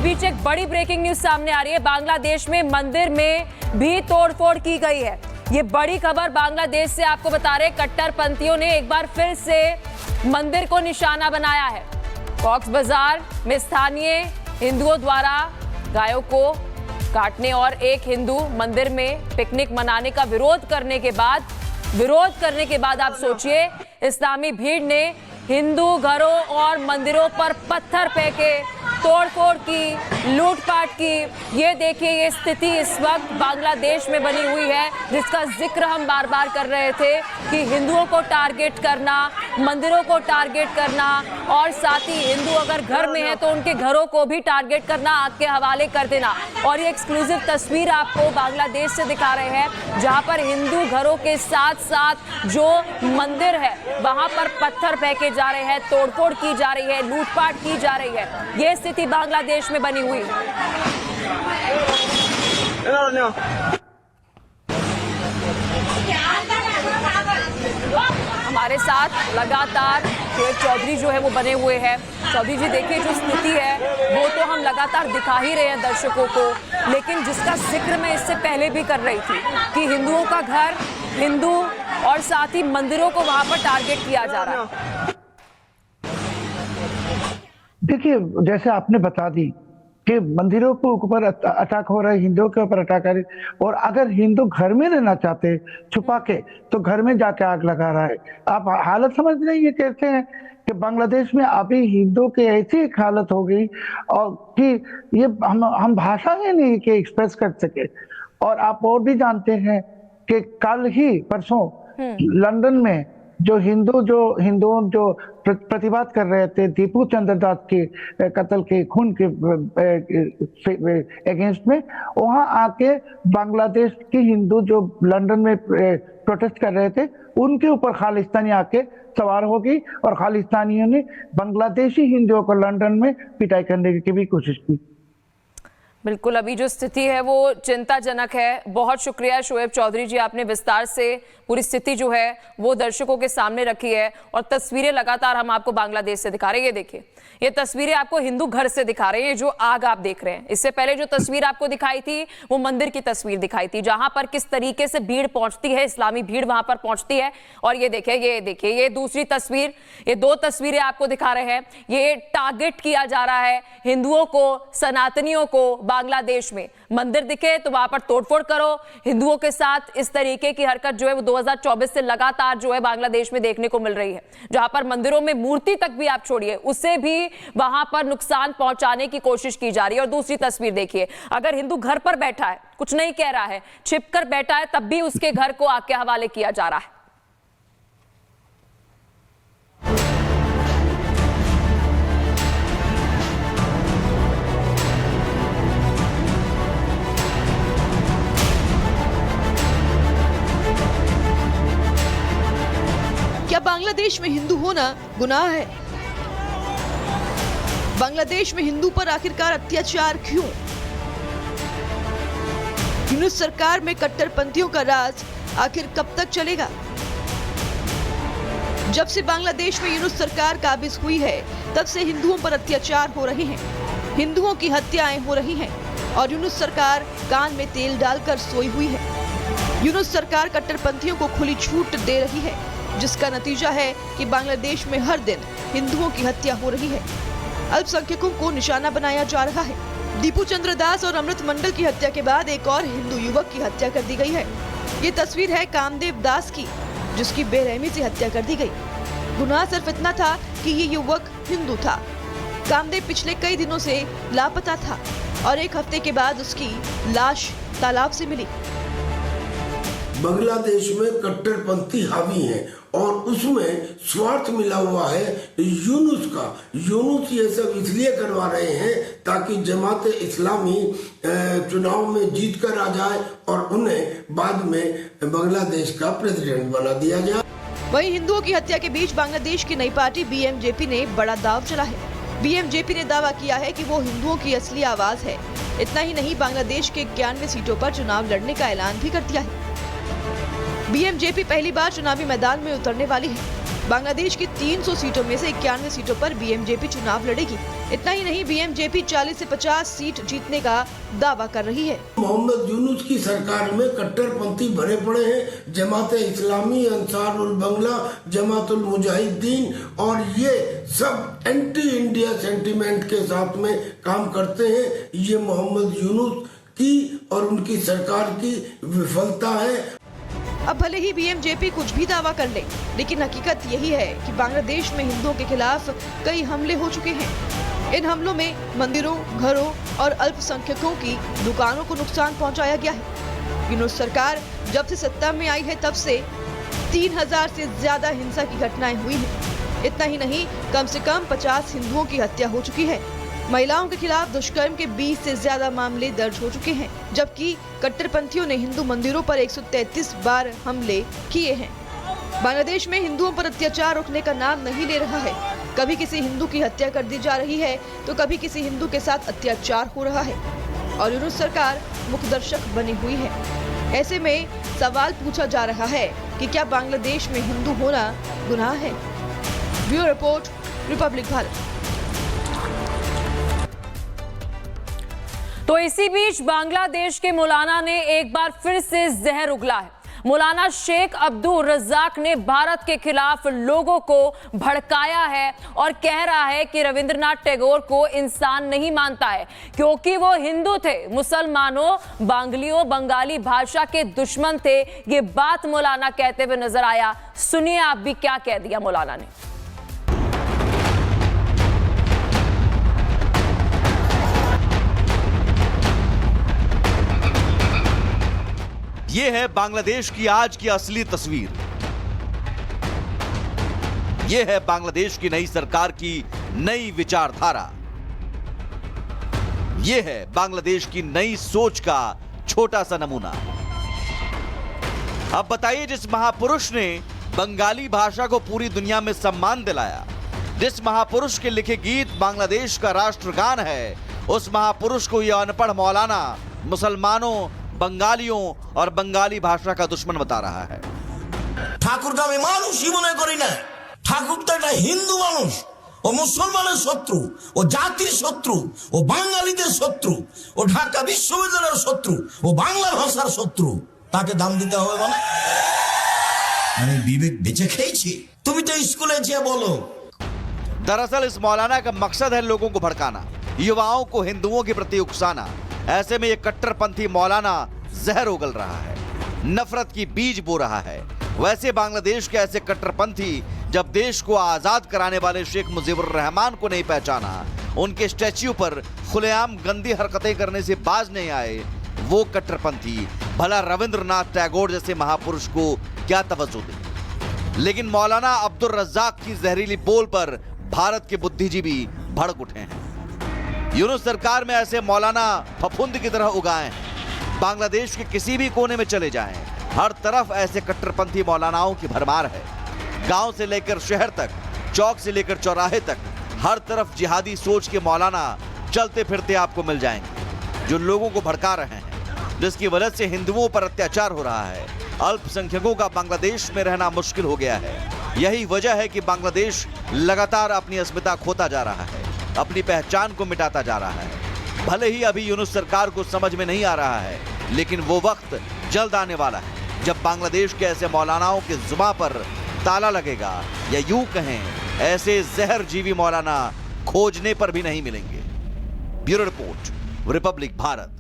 बीच एक बड़ी breaking news सामने आ रही है। बांग्लादेश में मंदिर में भी तोड़फोड़ की गई है। ये बड़ी खबर बांग्लादेश से आपको बता रहे, कट्टरपंथियों ने एक बार फिर से मंदिर को निशाना बनाया है। कॉक्स बाजार में स्थानीय हिंदुओं द्वारा गायों को काटने और एक हिंदू मंदिर में पिकनिक मनाने का विरोध करने के बाद आप सोचिए, इस्लामी भीड़ ने हिंदू घरों और मंदिरों पर पत्थर फेंके, तोड़फोड़ की, लूटपाट की। ये देखिए, ये स्थिति इस वक्त बांग्लादेश में बनी हुई है, जिसका जिक्र हम बार बार कर रहे थे कि हिंदुओं को टारगेट करना, मंदिरों को टारगेट करना और साथ ही हिंदू अगर घर में है तो उनके घरों को भी टारगेट करना, आग के हवाले कर देना। और ये एक्सक्लूसिव तस्वीर आपको बांग्लादेश से दिखा रहे हैं, जहां पर हिंदू घरों के साथ साथ जो मंदिर है वहां पर पत्थर फेंके जा रहे हैं, तोड़फोड़ की जा रही है, लूटपाट की जा रही है। ये स्थिति बांग्लादेश में बनी हुई है। हमारे साथ लगातार शोएब चौधरी जो है वो बने हुए हैं। चौधरी जी, देखिए जो स्थिति है वो तो हम लगातार दिखा ही रहे हैं दर्शकों को, लेकिन जिसका जिक्र मैं इससे पहले भी कर रही थी कि हिंदुओं का घर, हिंदू और साथ ही मंदिरों को वहां पर टारगेट किया जा रहा है। देखिए, जैसे आपने बता दी कि मंदिरों के ऊपर अटैक हो रहा है, हिंदुओं के ऊपर अटैक आ रही, और अगर हिंदू घर में रहना चाहते छुपा के तो घर में जाके आग लगा रहा है। आप हालत समझ रहे हैं, कहते हैं कि बांग्लादेश में अभी हिंदुओं की ऐसी एक हालत हो गई और कि ये हम भाषा ही नहीं कि एक्सप्रेस कर सके। और आप और भी जानते हैं कि कल ही परसों लंदन में जो हिंदुओं जो प्रतिवाद कर रहे थे दीपू चंद्र दास के कत्ल के खून के अगेंस्ट में, वहां आके बांग्लादेश के हिंदू जो लंदन में प्रोटेस्ट कर रहे थे उनके ऊपर खालिस्तानी आके सवार हो गई और खालिस्तानियों ने बांग्लादेशी हिंदुओं को लंदन में पिटाई करने की भी कोशिश की। बिल्कुल, अभी जो स्थिति है वो चिंताजनक है। बहुत शुक्रिया शोएब चौधरी जी, आपने विस्तार से पूरी स्थिति जो है वो दर्शकों के सामने रखी है और तस्वीरें लगातार हम आपको बांग्लादेश से दिखा रहे हैं। ये देखिए, ये तस्वीरें आपको हिंदू घर से दिखा रहे हैं, जो आग आप देख रहे हैं। इससे पहले जो तस्वीर आपको दिखाई थी वो मंदिर की तस्वीर दिखाई थी, जहां पर किस तरीके से भीड़ पहुंचती है, इस्लामी भीड़ वहां पर पहुंचती है। और ये देखिए, ये दूसरी तस्वीर, ये दो तस्वीरें आपको दिखा रहे हैं। ये टारगेट किया जा रहा है हिंदुओं को, सनातनियों को। बांग्लादेश में मंदिर दिखे तो वहां पर तोड़फोड़ करो। हिंदुओं के साथ इस तरीके की हरकत जो है वो 2024 से लगातार जो है बांग्लादेश में देखने को मिल रही है, जहां पर मंदिरों में मूर्ति तक भी आप छोड़िए, उसे भी वहां पर नुकसान पहुंचाने की कोशिश की जा रही है। और दूसरी तस्वीर देखिए, अगर हिंदू घर पर बैठा है, कुछ नहीं कह रहा है, छिपकर बैठा है, तब भी उसके घर को आग के हवाले किया जा रहा है। क्या बांग्लादेश में हिंदू होना गुनाह है? बांग्लादेश में हिंदू पर आखिरकार अत्याचार क्यों? यूनुस सरकार में कट्टरपंथियों का राज आखिर कब तक चलेगा? जब से बांग्लादेश में यूनुस सरकार काबिज हुई है, तब से हिंदुओं पर अत्याचार हो रहे हैं, हिंदुओं की हत्याएं हो रही हैं और यूनुस सरकार कान में तेल डालकर सोई हुई है। यूनुस सरकार कट्टरपंथियों को खुली छूट दे रही है, जिसका नतीजा है कि बांग्लादेश में हर दिन हिंदुओं की हत्या हो रही है, अल्पसंख्यकों को निशाना बनाया जा रहा है। दीपू चंद्र दास और अमृत मंडल की हत्या के बाद एक और हिंदू युवक की हत्या कर दी गई है। ये तस्वीर है कामदेव दास की, जिसकी बेरहमी से हत्या कर दी गई। गुनाह सिर्फ इतना था कि ये युवक हिंदू था। कामदेव पिछले कई दिनों से लापता था और एक हफ्ते के बाद उसकी लाश तालाब से मिली। बांग्लादेश में कट्टरपंथी हावी हैं और उसमें स्वार्थ मिला हुआ है यूनुस का। यूनुस ये सब इसलिए करवा रहे हैं ताकि जमात इस्लामी चुनाव में जीत कर आ जाए और उन्हें बाद में बांग्लादेश का प्रेसिडेंट बना दिया जाए। वहीं हिंदुओं की हत्या के बीच बांग्लादेश की नई पार्टी बीएमजेपी ने बड़ा दाव चला है। बीएमजेपी ने दावा किया है कि वो हिंदुओं की असली आवाज है। इतना ही नहीं, बांग्लादेश के 91 सीटों पर चुनाव लड़ने का ऐलान भी कर दिया है। बीएमजेपी पहली बार चुनावी मैदान में उतरने वाली है। बांग्लादेश की 300 सीटों में से 91 सीटों पर बीएमजेपी चुनाव लड़ेगी। इतना ही नहीं, बीएमजेपी 40 से 50 सीट जीतने का दावा कर रही है। मोहम्मद यूनुस की सरकार में कट्टरपंथी भरे पड़े हैं। जमात इस्लामी, अंसारुल बंगला, जमातुल मुजाहिदीन और ये सब एंटी इंडिया सेंटिमेंट के साथ में काम करते हैं। ये मोहम्मद यूनुस की और उनकी सरकार की विफलता है। अब भले ही बीएमजेपी कुछ भी दावा कर ले, लेकिन हकीकत यही है कि बांग्लादेश में हिंदुओं के खिलाफ कई हमले हो चुके हैं। इन हमलों में मंदिरों, घरों और अल्पसंख्यकों की दुकानों को नुकसान पहुंचाया गया है। यूनुस सरकार जब से सत्ता में आई है तब से 3000 से ज्यादा हिंसा की घटनाएं हुई हैं। इतना ही नहीं, कम से कम 50 हिंदुओं की हत्या हो चुकी है। महिलाओं के खिलाफ दुष्कर्म के 20 से ज्यादा मामले दर्ज हो चुके हैं, जबकि कट्टरपंथियों ने हिंदू मंदिरों पर 133 बार हमले किए हैं। बांग्लादेश में हिंदुओं पर अत्याचार रुकने का नाम नहीं ले रहा है। कभी किसी हिंदू की हत्या कर दी जा रही है तो कभी किसी हिंदू के साथ अत्याचार हो रहा है और यूनुस सरकार मुखदर्शक बनी हुई है। ऐसे में सवाल पूछा जा रहा है कि क्या बांग्लादेश में हिंदू होना गुनाह है? Bureau report, Republic Bharat. तो इसी बीच बांग्लादेश के मौलाना ने एक बार फिर से जहर उगला है। मौलाना शेख अब्दुल रज्जाक ने भारत के खिलाफ लोगों को भड़काया है और कह रहा है कि रविंद्रनाथ टैगोर को इंसान नहीं मानता है क्योंकि वो हिंदू थे, मुसलमानों, बांग्लियों, बंगाली भाषा के दुश्मन थे। ये बात मौलाना कहते हुए नजर आया। सुनिए आप भी क्या कह दिया मौलाना ने। ये है बांग्लादेश की आज की असली तस्वीर। ये है बांग्लादेश की नई सरकार की नई विचारधारा। ये है बांग्लादेश की नई सोच का छोटा सा नमूना। अब बताइए, जिस महापुरुष ने बंगाली भाषा को पूरी दुनिया में सम्मान दिलाया, जिस महापुरुष के लिखे गीत बांग्लादेश का राष्ट्रगान है, उस महापुरुष को यह अनपढ़ मौलाना मुसलमानों, बंगालियों और बंगाली भाषा का दुश्मन बता रहा है। ठाकुर का मानुष ही मने करी ना, ठाकुर तो एक हिंदू मानुष, वो मुसलमाনের शत्रु, वो জাতির শত্রু, वो বাঙালিদের শত্রু, वो ঢাকা বিশ্ববিদ্যালয়ের শত্রু, वो বাংলা ভাষার শত্রু। তাকে দাম দিতে হবে মানে? আমি বিবেক বেঁচে খেয়েছি। তুমি তো স্কুলে যে বলো। दरअसल इस मौलाना का मकसद है लोगों को भड़काना, युवाओं को हिंदुओं के प्रति उकसाना। ऐसे में ये कट्टरपंथी मौलाना जहर उगल रहा है, नफरत की बीज बो रहा है। वैसे बांग्लादेश के ऐसे कट्टरपंथी जब देश को आजाद कराने वाले शेख मुजीबुर रहमान को नहीं पहचाना, उनके स्टैच्यू पर खुलेआम गंदी हरकतें करने से बाज नहीं आए, वो कट्टरपंथी भला रविंद्रनाथ टैगोर जैसे महापुरुष को क्या तवज्जो दे। लेकिन मौलाना अब्दुल रज्जाक की जहरीली बोल पर भारत के बुद्धिजीवी भड़क उठे हैं। यूनुस सरकार में ऐसे मौलाना फफूंद की तरह उगाए हैं। बांग्लादेश के किसी भी कोने में चले जाएं, हर तरफ ऐसे कट्टरपंथी मौलानाओं की भरमार है। गांव से लेकर शहर तक, चौक से लेकर चौराहे तक, हर तरफ जिहादी सोच के मौलाना चलते फिरते आपको मिल जाएंगे, जो लोगों को भड़का रहे हैं, जिसकी वजह से हिंदुओं पर अत्याचार हो रहा है। अल्पसंख्यकों का बांग्लादेश में रहना मुश्किल हो गया है। यही वजह है कि बांग्लादेश लगातार अपनी अस्मिता खोता जा रहा है, अपनी पहचान को मिटाता जा रहा है। भले ही अभी यूनुस सरकार को समझ में नहीं आ रहा है, लेकिन वो वक्त जल्द आने वाला है जब बांग्लादेश के ऐसे मौलानाओं के जुबान पर ताला लगेगा, या यूं कहें ऐसे जहर जीवी मौलाना खोजने पर भी नहीं मिलेंगे। Bureau report, Republic Bharat.